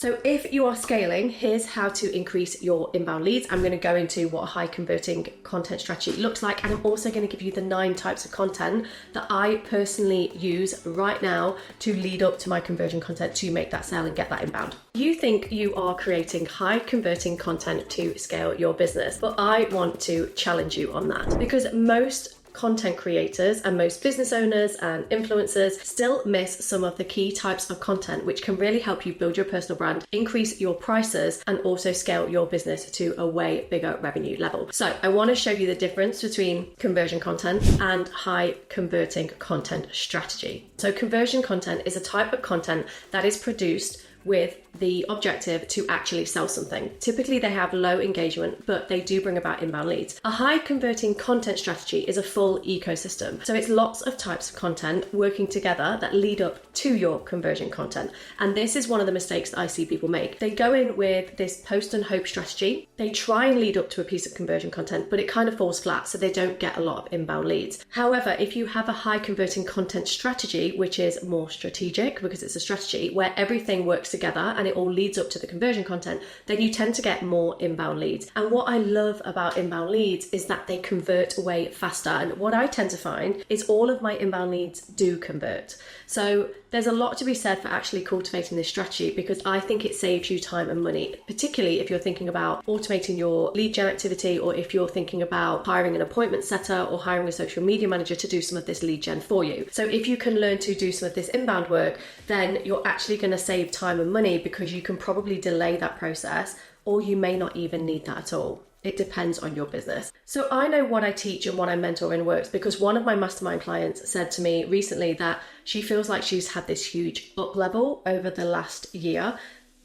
So if you are scaling, here's how to increase your inbound leads. I'm going to go into what a high converting content strategy looks like, and I'm also going to give you the 9 types of content that I personally use right now to lead up to my conversion content to make that sale and get that inbound. You think you are creating high converting content to scale your business, but I want to challenge you on that, because most content creators and most business owners and influencers still miss some of the key types of content which can really help you build your personal brand, increase your prices, and also scale your business to a way bigger revenue level. So I want to show you the difference between conversion content and high converting content strategy. So conversion content is a type of content that is produced with the objective to actually sell something. Typically they have low engagement, but they do bring about inbound leads. A high converting content strategy is a full ecosystem. So it's lots of types of content working together that lead up to your conversion content. And this is one of the mistakes that I see people make. They go in with this post and hope strategy. They try and lead up to a piece of conversion content, but it kind of falls flat. So they don't get a lot of inbound leads. However, if you have a high converting content strategy, which is more strategic because it's a strategy where everything works together and it all leads up to the conversion content, then you tend to get more inbound leads. And what I love about inbound leads is that they convert way faster. And what I tend to find is all of my inbound leads do convert. So there's a lot to be said for actually cultivating this strategy, because I think it saves you time and money, particularly if you're thinking about automating your lead gen activity, or if you're thinking about hiring an appointment setter or hiring a social media manager to do some of this lead gen for you. So if you can learn to do some of this inbound work, then you're actually going to save time and money, because you can probably delay that process, or you may not even need that at all. It depends on your business. So I know what I teach and what I mentor in works, because one of my mastermind clients said to me recently that she feels like she's had this huge up level over the last year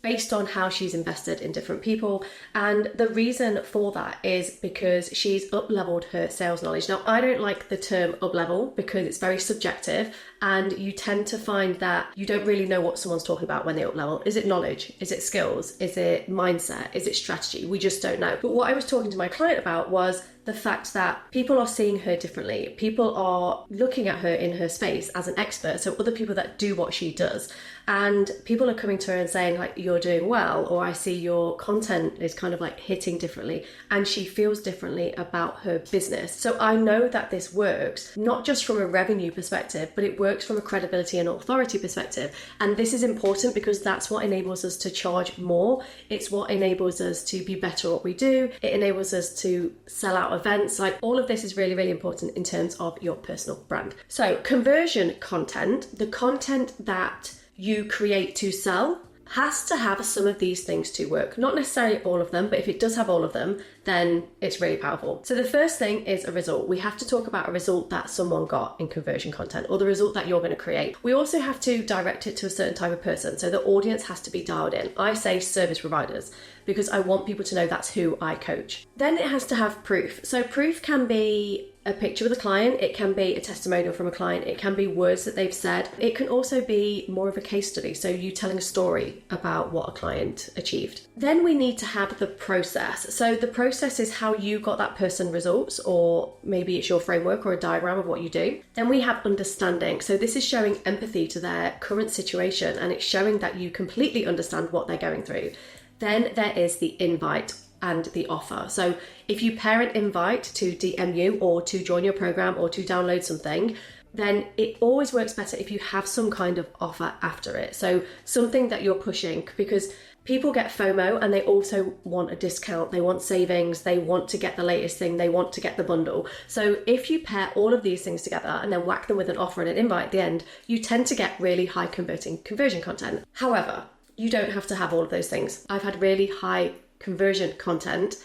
based on how she's invested in different people. And the reason for that is because she's up-leveled her sales knowledge. Now, I don't like the term up-level because it's very subjective, and you tend to find that you don't really know what someone's talking about when they up-level. Is it knowledge? Is it skills? Is it mindset? Is it strategy? We just don't know. But what I was talking to my client about was the fact that people are seeing her differently. People are looking at her in her space as an expert, so other people that do what she does. And people are coming to her and saying, like, you're doing well, or I see your content is kind of like hitting differently, and she feels differently about her business. So I know that this works, not just from a revenue perspective, but it works from a credibility and authority perspective. And this is important because that's what enables us to charge more. It's what enables us to be better at what we do. It enables us to sell out events. Like, all of this is really, really important in terms of your personal brand. So conversion content, the content that you create to sell, has to have some of these things to work. Not necessarily all of them, but if it does have all of them, then it's really powerful. So the first thing is a result. We have to talk about a result that someone got in conversion content, or the result that you're going to create. We also have to direct it to a certain type of person. So the audience has to be dialed in. I say service providers, because I want people to know that's who I coach. Then it has to have proof. So proof can be a picture with a client, it can be a testimonial from a client, it can be words that they've said, it can also be more of a case study, so you telling a story about what a client achieved. Then we need to have the process. So the process is how you got that person results, or maybe it's your framework or a diagram of what you do. Then we have understanding. So this is showing empathy to their current situation, and it's showing that you completely understand what they're going through. Then there is the invite and the offer. So if you pair an invite to DM you, or to join your program, or to download something, then it always works better if you have some kind of offer after it. So something that you're pushing, because people get FOMO and they also want a discount, they want savings, they want to get the latest thing, they want to get the bundle. So if you pair all of these things together and then whack them with an offer and an invite at the end, you tend to get really high converting conversion content. However, you don't have to have all of those things. I've had really high conversion content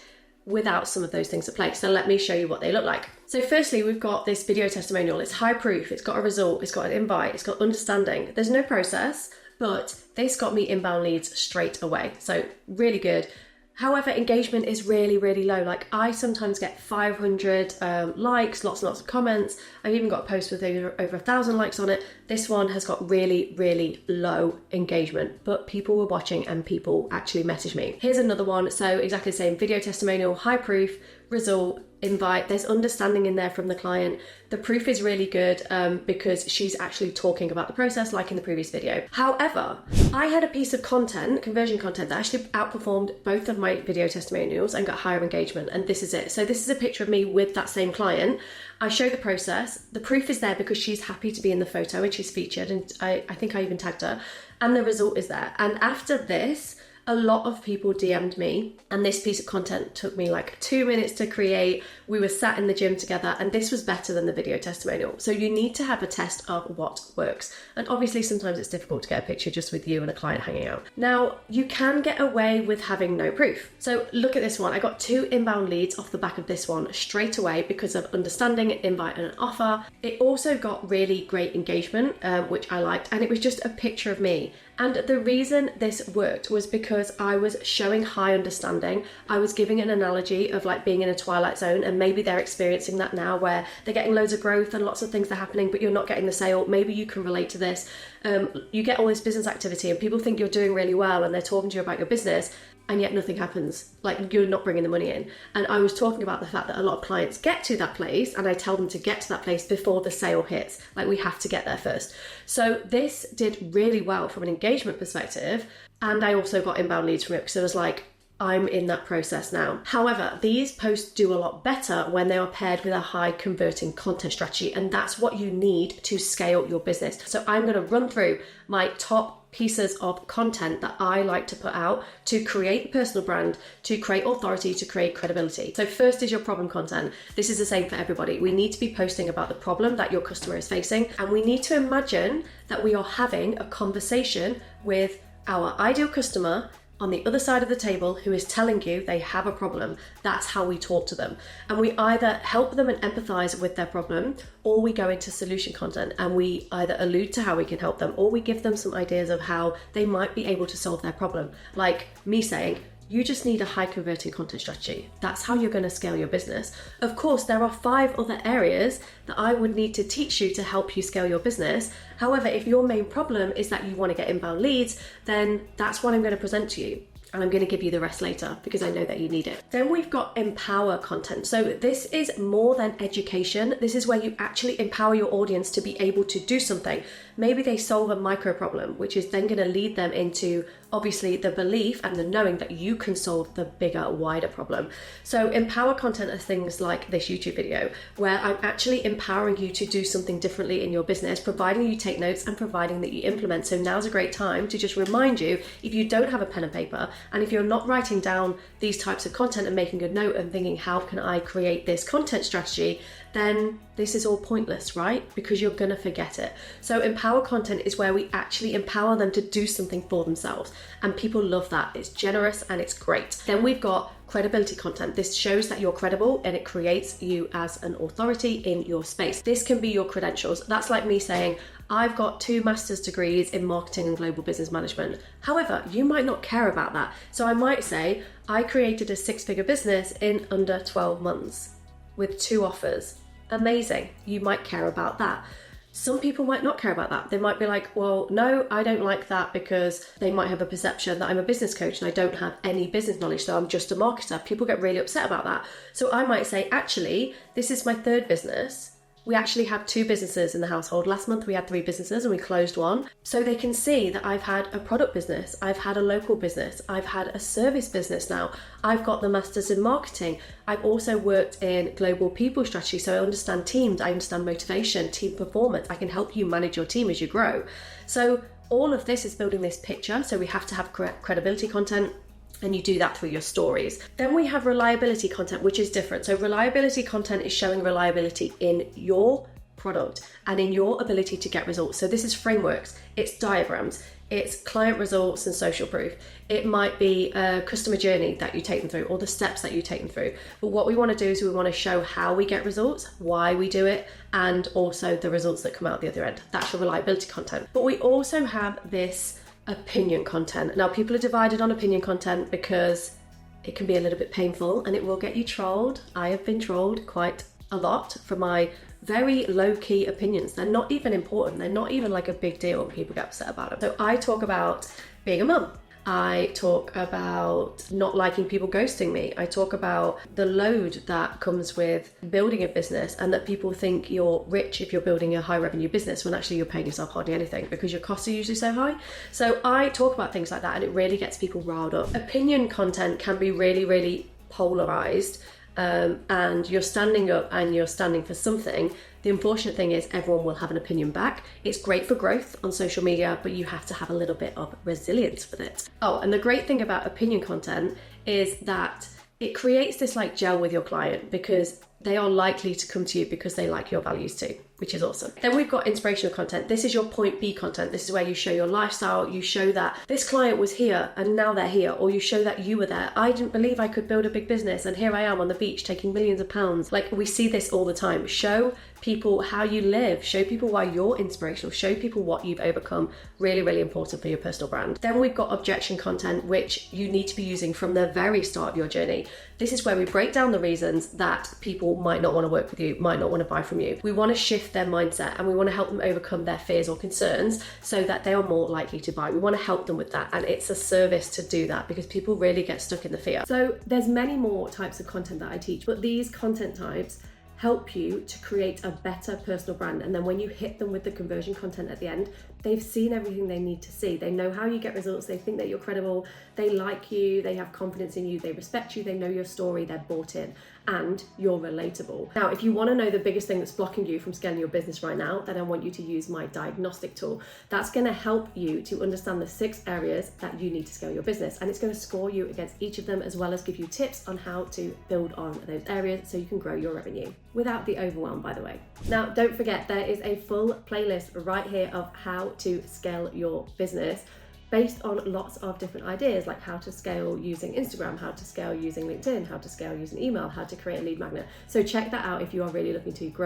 without some of those things at play. So let me show you what they look like. So firstly, we've got this video testimonial. It's high proof, it's got a result, it's got an invite, it's got understanding. There's no process, but this got me inbound leads straight away. So really good. However, engagement is really, really low. Like, I sometimes get 500 likes, lots and lots of comments. I've even got a post with over 1,000 likes on it. This one has got really, really low engagement, but people were watching and people actually messaged me. Here's another one. So exactly the same, video testimonial, high proof, result, invite. There's understanding in there from the client. The proof is really good because she's actually talking about the process like in the previous video. However, I had a piece of content, conversion content, that actually outperformed both of my video testimonials and got higher engagement, and this is it. So this is a picture of me with that same client. I show the process. The proof is there because she's happy to be in the photo and she's featured, and I think I even tagged her, and the result is there. And after this, a lot of people DM'd me, and this piece of content took me like 2 minutes to create. We were sat in the gym together, and this was better than the video testimonial. So you need to have a test of what works. And obviously sometimes it's difficult to get a picture just with you and a client hanging out. Now, you can get away with having no proof. So look at this one. I got 2 inbound leads off the back of this one straight away because of understanding, an invite and an offer. It also got really great engagement, which I liked, and it was just a picture of me. And the reason this worked was because I was showing high understanding. I was giving an analogy of like being in a twilight zone, and maybe they're experiencing that now where they're getting loads of growth and lots of things are happening, but you're not getting the sale. Maybe you can relate to this. You get all this business activity and people think you're doing really well and they're talking to you about your business, and yet nothing happens. Like, you're not bringing the money in. And I was talking about the fact that a lot of clients get to that place, and I tell them to get to that place before the sale hits. Like, we have to get there first. So this did really well from an engagement perspective. And I also got inbound leads from it because it was like, I'm in that process now. However, these posts do a lot better when they are paired with a high converting content strategy, and that's what you need to scale your business. So I'm going to run through my top pieces of content that I like to put out to create a personal brand, to create authority, to create credibility. So first is your problem content. This is the same for everybody. We need to be posting about the problem that your customer is facing, and we need to imagine that we are having a conversation with our ideal customer on the other side of the table who is telling you they have a problem. That's how we talk to them. And we either help them and empathize with their problem, or we go into solution content and we either allude to how we can help them, or we give them some ideas of how they might be able to solve their problem. Like me saying, you just need a high converting content strategy. That's how you're going to scale your business. Of course, there are 5 other areas that I would need to teach you to help you scale your business. However, if your main problem is that you want to get inbound leads, then that's what I'm going to present to you. And I'm going to give you the rest later because I know that you need it. Then we've got empower content. So this is more than education. This is where you actually empower your audience to be able to do something. Maybe they solve a micro problem, which is then going to lead them into obviously the belief and the knowing that you can solve the bigger, wider problem. So empower content are things like this YouTube video, where I'm actually empowering you to do something differently in your business, providing you take notes and providing that you implement. So now's a great time to just remind you, if you don't have a pen and paper, and if you're not writing down these types of content and making a note and thinking, how can I create this content strategy? Then this is all pointless, right? Because you're gonna forget it. So empower content is where we actually empower them to do something for themselves. And people love that. It's generous and it's great. Then we've got credibility content. This shows that you're credible and it creates you as an authority in your space. This can be your credentials. That's like me saying, I've got 2 master's degrees in marketing and global business management. However, you might not care about that. So I might say, I created a 6-figure business in under 12 months with 2 offers. Amazing. You might care about that. Some people might not care about that. They might be like, well, no, I don't like that, because they might have a perception that I'm a business coach and I don't have any business knowledge, so I'm just a marketer. People get really upset about that. So I might say, actually, this is my 3rd business. We actually have 2 businesses in the household. Last month we had 3 businesses and we closed 1. So they can see that I've had a product business, I've had a local business, I've had a service business now, I've got the masters in marketing. I've also worked in global people strategy, so I understand teams, I understand motivation, team performance. I can help you manage your team as you grow. So all of this is building this picture. So we have to have credibility content. And you do that through your stories. Then we have reliability content, which is different. So reliability content is showing reliability in your product and in your ability to get results. So this is frameworks, it's diagrams, it's client results and social proof. It might be a customer journey that you take them through, or the steps that you take them through. But what we want to do is we want to show how we get results, why we do it, and also the results that come out the other end. That's your reliability content. But we also have this opinion content. Now, people are divided on opinion content because it can be a little bit painful and it will get you trolled. I have been trolled quite a lot for my very low-key opinions. They're not even important. They're not even like a big deal when people get upset about them. So I talk about being a mum. I talk about not liking people ghosting me. I talk about the load that comes with building a business, and that people think you're rich if you're building a high revenue business when actually you're paying yourself hardly anything because your costs are usually so high. So I talk about things like that, and it really gets people riled up. Opinion content can be really, really polarized, and you're standing up and you're standing for something. The unfortunate thing is everyone will have an opinion back. It's great for growth on social media, but you have to have a little bit of resilience with it. Oh, and the great thing about opinion content is that it creates this like gel with your client, because they are likely to come to you because they like your values too, which is awesome. Then we've got inspirational content. This is your point B content. This is where you show your lifestyle. You show that this client was here and now they're here, or you show that you were there. I didn't believe I could build a big business, and here I am on the beach taking millions of pounds. Like, we see this all the time. Show people how you live, show people why you're inspirational, show people what you've overcome. Really, really important for your personal brand. Then we've got objection content, which you need to be using from the very start of your journey. This is where we break down the reasons that people might not want to work with you, might not want to buy from you. We want to shift their mindset, and we want to help them overcome their fears or concerns so that they are more likely to buy. We want to help them with that, and it's a service to do that, because people really get stuck in the fear. So there's many more types of content that I teach, but these content types help you to create a better personal brand. And then when you hit them with the conversion content at the end, they've seen everything they need to see. They know how you get results. They think that you're credible. They like you. They have confidence in you. They respect you. They know your story. They're bought in, and you're relatable. Now, if you want to know the biggest thing that's blocking you from scaling your business right now, then I want you to use my diagnostic tool. That's going to help you to understand the 6 areas that you need to scale your business, and it's going to score you against each of them, as well as give you tips on how to build on those areas so you can grow your revenue without the overwhelm, by the way. Now, don't forget, there is a full playlist right here of how to scale your business, based on lots of different ideas, like how to scale using Instagram, how to scale using LinkedIn, how to scale using email, how to create a lead magnet. So check that out if you are really looking to grow